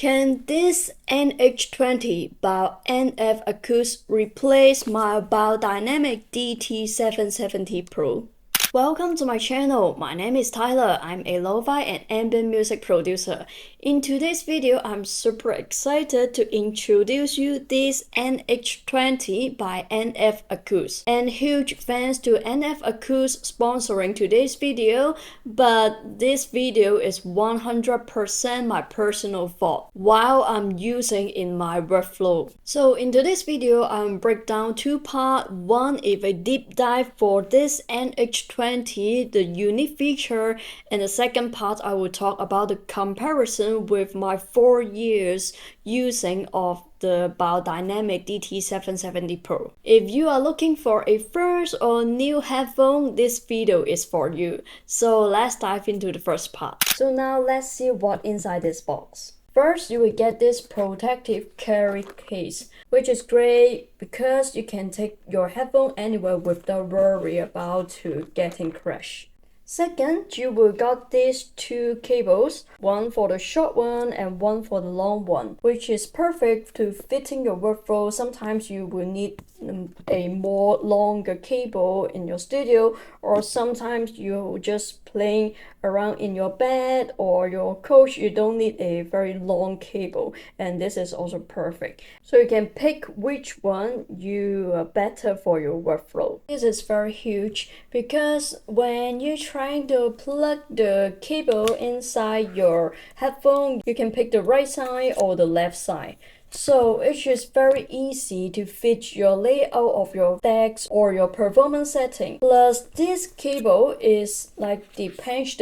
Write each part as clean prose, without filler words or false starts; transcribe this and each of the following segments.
Can this NH20 by NF ACOUS replace my biodynamic DT770 Pro? Welcome to my channel. My name is Tyler. I'm a lo-fi and ambient music producer. In today's video, I'm super excited to introduce you this NH20 by NF ACOUS. And huge thanks to NF ACOUS sponsoring today's video, but this video is 100% my personal fault while I'm using in my workflow. So in today's video, I'll break down two parts. One is a deep dive for this NH20, the unique feature, and the second part I will talk about the comparison with my 4 years using of the biodynamic DT770 Pro. If you are looking for a first or new headphone, this video is for you. So let's dive into the first part. So now let's see what inside this box. First, you will get this protective carry case, which is great because you can take your headphone anywhere without worry about to getting crashed. Second, you will got these two cables, one for the short one and one for the long one, which is perfect to fitting your workflow. Sometimes you will need a more longer cable in your studio, or sometimes you just playing around in your bed or your couch. You don't need a very long cable, and this is also perfect. So you can pick which one you are better for your workflow. This is very huge because when you're trying to plug the cable inside your headphone, you can pick the right side or the left side. So it's just very easy to fit your layout of your decks or your performance setting. Plus, this cable is like detached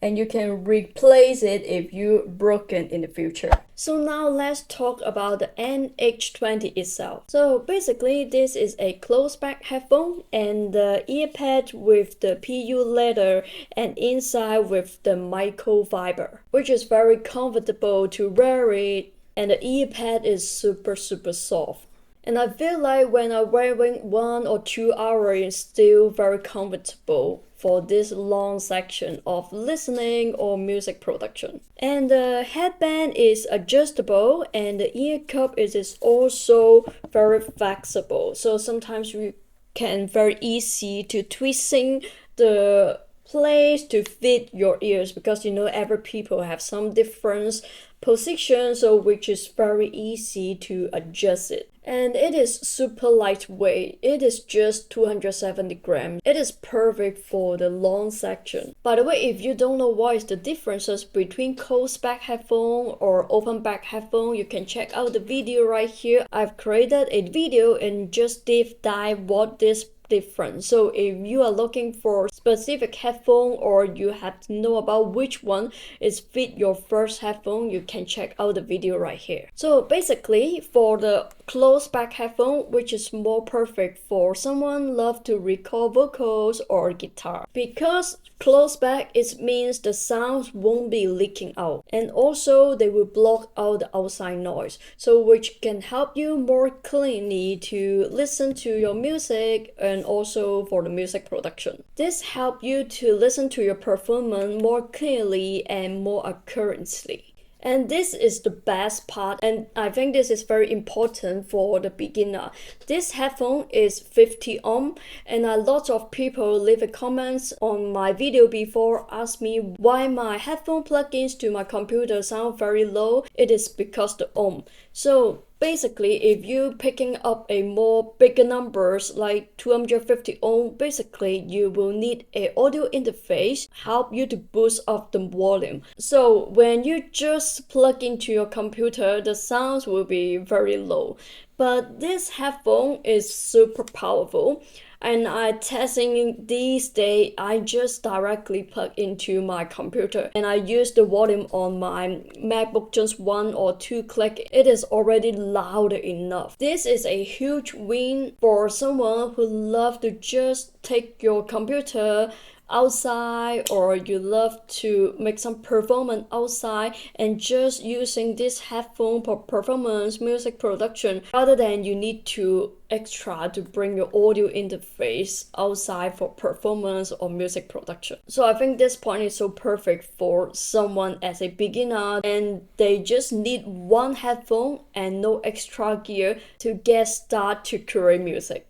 and you can replace it if you broken in the future. So now let's talk about the NH20 itself. So basically, this is a closed back headphone and the ear pad with the PU leather and inside with the microfiber, which is very comfortable to wear it. And the ear pad is super soft. And I feel like when I'm wearing 1 or 2 hours, it's still very comfortable for this long section of listening or music production. And the headband is adjustable and the ear cup is also very flexible. So sometimes you can very easy to twisting the place to fit your ears, because you know every people have some different position, so which is very easy to adjust it. And it is super lightweight. It is just 270 grams. It is perfect for the long section. By the way, if you don't know what is the differences between closed back headphone or open back headphone, you can check out the video right here. I've created a video and just deep dive what this different. So if you are looking for specific headphone or you have to know about which one is fit your first headphone, you can check out the video right here. So basically, for the closed back headphone, which is more perfect for someone love to record vocals or guitar, because closed back, it means the sounds won't be leaking out, and also they will block out the outside noise, so which can help you more cleanly to listen to your music and also for the music production. This helps you to listen to your performance more clearly and more accurately. And this is the best part, and I think this is very important for the beginner. This headphone is 50 ohm, and a lot of people leave a comments on my video before, ask me why my headphone plugins to my computer sound very low. It is because the ohm. So basically, if you picking up a more bigger numbers like 250 ohm, basically you will need a audio interface help you to boost up the volume. So when you just plug into your computer, the sounds will be very low. But this headphone is super powerful. And I testing these days, I just directly plug into my computer and I use the volume on my MacBook just 1 or 2 click. It is already loud enough. This is a huge win for someone who love to just take your computer outside, or you love to make some performance outside and just using this headphone for performance music production, rather than you need to extra to bring your audio interface outside for performance or music production. So I think this point is so perfect for someone as a beginner and they just need one headphone and no extra gear to get started to create music.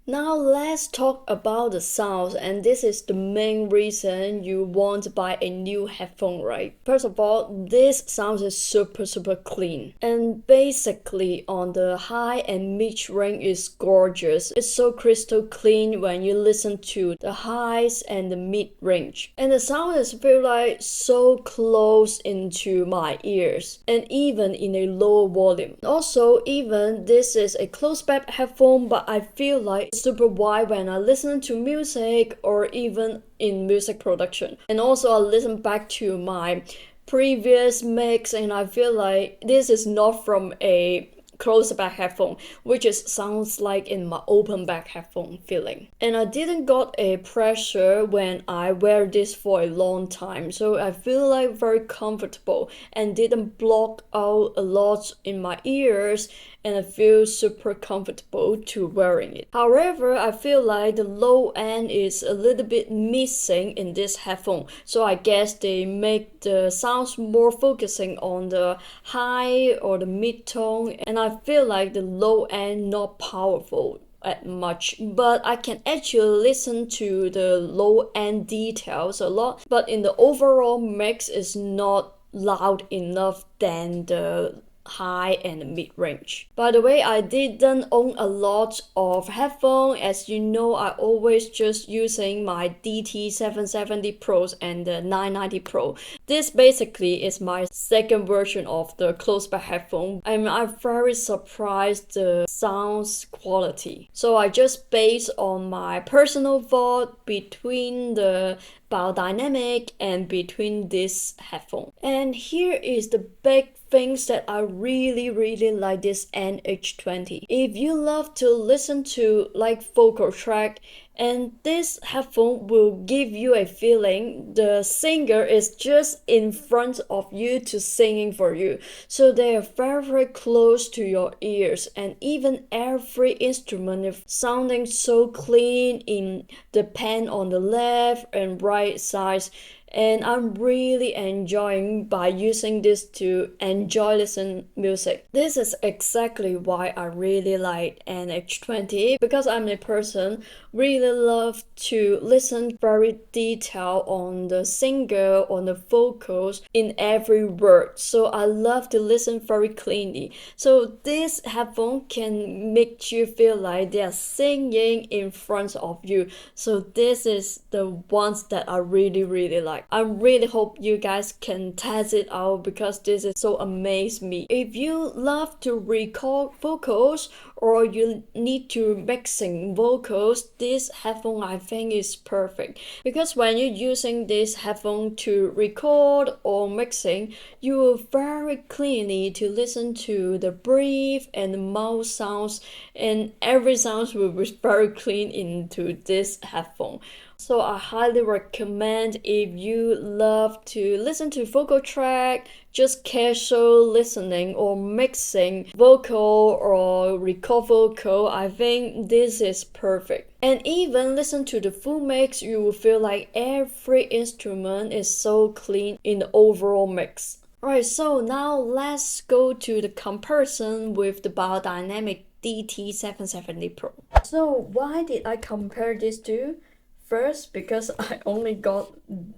Now let's talk about the sounds, and this is the main reason you want to buy a new headphone, right? First of all, this sound is super clean, and basically on the high and mid range is gorgeous. It's so crystal clean when you listen to the highs and the mid range, and the sound is feel like so close into my ears, and even in a low volume. Also, even this is a close back headphone, but I feel like it's super wide when I listen to music or even in music production. And also I listen back to my previous mix and I feel like this is not from a close back headphone, which is sounds like in my open back headphone feeling. And I didn't got a pressure when I wear this for a long time, so I feel like very comfortable and didn't block out a lot in my ears, and I feel super comfortable to wearing it. However, I feel like the low end is a little bit missing in this headphone, so I guess they make the sounds more focusing on the high or the mid tone, and I feel like the low end not powerful at much, but I can actually listen to the low end details a lot, but in the overall mix is not loud enough than the high and mid range. By the way, I didn't own a lot of headphones. As you know, I always just using my DT770 Pros and the 990 Pro. This basically is my second version of the closed back headphone, and I'm very surprised the sounds quality. So I just based on my personal thought between the biodynamic and between this headphone. And here is the big things that I really like this NH20. If you love to listen to like vocal track, and this headphone will give you a feeling the singer is just in front of you to singing for you. So they are very close to your ears, and even every instrument is sounding so clean in the pan on the left and right sides. And I'm really enjoying by using this to enjoy listen music. This is exactly why I really like NH20, because I'm a person really love to listen very detailed on the singer, on the vocals in every word. So I love to listen very cleanly. So this headphone can make you feel like they are singing in front of you. So this is the ones that I really like. I really hope you guys can test it out because this is so amazed me. If you love to record vocals or you need to mixing vocals, this headphone I think is perfect, because when you're using this headphone to record or mixing, you will very clearly to listen to the breath and the mouth sounds, and every sound will be very clean into this headphone. So I highly recommend if you love to listen to vocal track, just casual listening or mixing vocal or record vocal, I think this is perfect. And even listen to the full mix, you will feel like every instrument is so clean in the overall mix. Alright, so now let's go to the comparison with the biodynamic DT770 Pro. So why did I compare these two? First, because I only got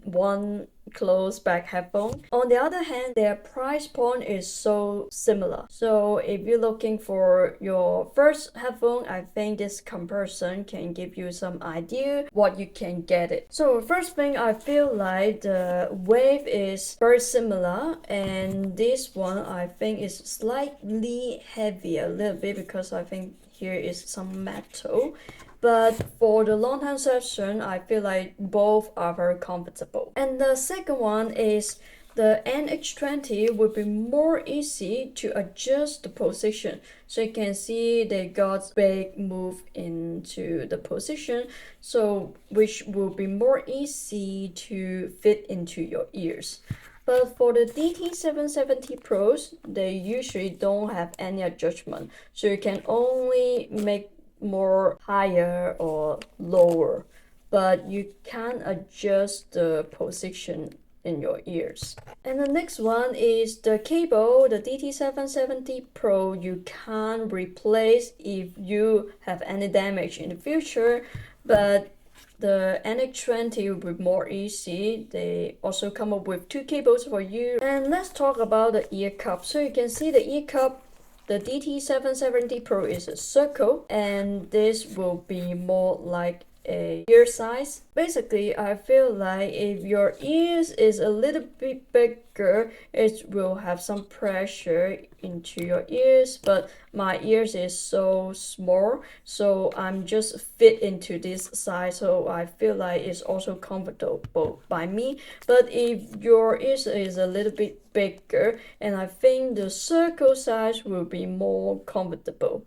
one closed back headphone. On the other hand, their price point is so similar. So if you're looking for your first headphone, I think this comparison can give you some idea what you can get it. So first thing, I feel like the wave is very similar, and this one I think is slightly heavier a little bit because I think here is some metal. But for the long time session, I feel like both are very comfortable. And the second one is the NH20 will be more easy to adjust the position. So you can see they got big move into the position, so which will be more easy to fit into your ears. But for the DT770 Pros, they usually don't have any adjustment, so you can only make more higher or lower, but you can't adjust the position in your ears. And the next one is the cable. The DT770 Pro you can't replace if you have any damage in the future, but the NH20 will be more easy. They also come up with two cables for you. And let's talk about the ear cup. So you can see the ear cup, the DT770 Pro is a circle, and this will be more like a ear size. Basically, I feel like if your ears is a little bit bigger, it will have some pressure into your ears, but my ears is so small, so I'm just fit into this size, so I feel like it's also comfortable by me. But if your ears is a little bit bigger, and I think the circle size will be more comfortable.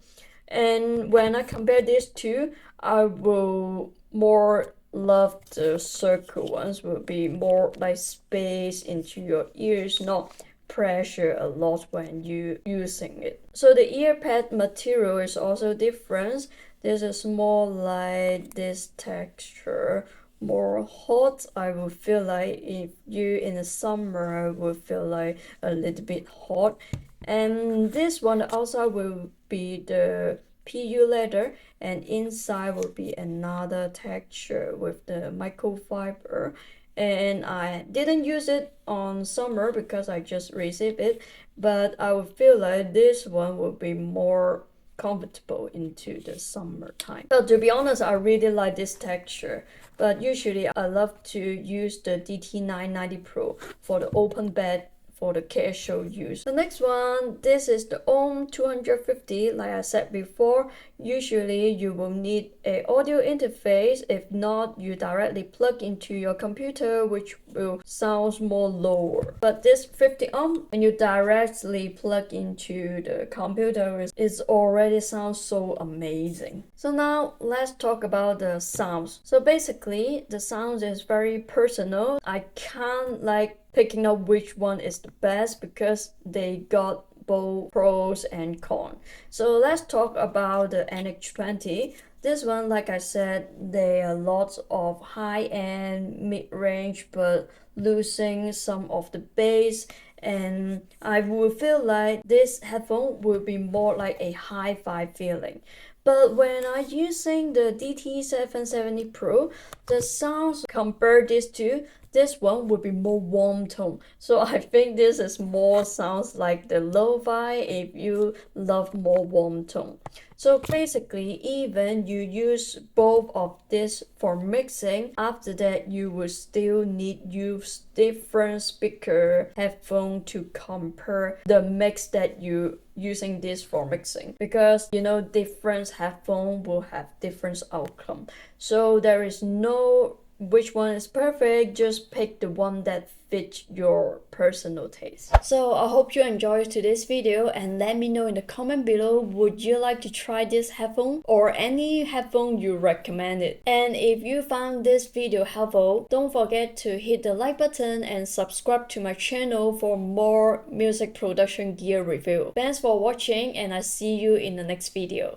And when I compare these two, I will more love the circle ones. Will be more like space into your ears, not pressure a lot when you using it. So the ear pad material is also different. This is more like this texture, more hot. I would feel like if you in the summer would feel like a little bit hot. And this one outside will be the PU leather, and inside will be another texture with the microfiber. And I didn't use it on summer because I just received it, but I would feel like this one will be more comfortable into the summertime. So to be honest, I really like this texture, but usually I love to use the DT990 Pro for the open bed for the casual use. The next one, this is the OHM 250. Like I said before, usually you will need an audio interface. If not, you directly plug into your computer, which will sound more lower. But this 50 ohm, when you directly plug into the computer, it already sounds so amazing. So now let's talk about the sounds. So basically, the sound is very personal. I can't like picking up which one is the best because they got both pros and cons. So let's talk about the NH20. This one, like I said, there are lots of high-end, mid-range, but losing some of the bass. And I would feel like this headphone will be more like a hi-fi feeling. But when I'm using the DT770 Pro, the sounds compare these two, this one would be more warm tone. So I think this is more sounds like the lo-fi if you love more warm tone. So basically, even you use both of this for mixing, after that you will still need use different speaker headphone to compare the mix that you using this for mixing, because you know different headphone will have different outcome. So there is no which one is perfect, just pick the one that fits your personal taste. So I hope you enjoyed today's video, and let me know in the comment below, would you like to try this headphone or any headphone you recommended. And if you found this video helpful, don't forget to hit the like button and subscribe to my channel for more music production gear review. Thanks for watching, and I see you in the next video.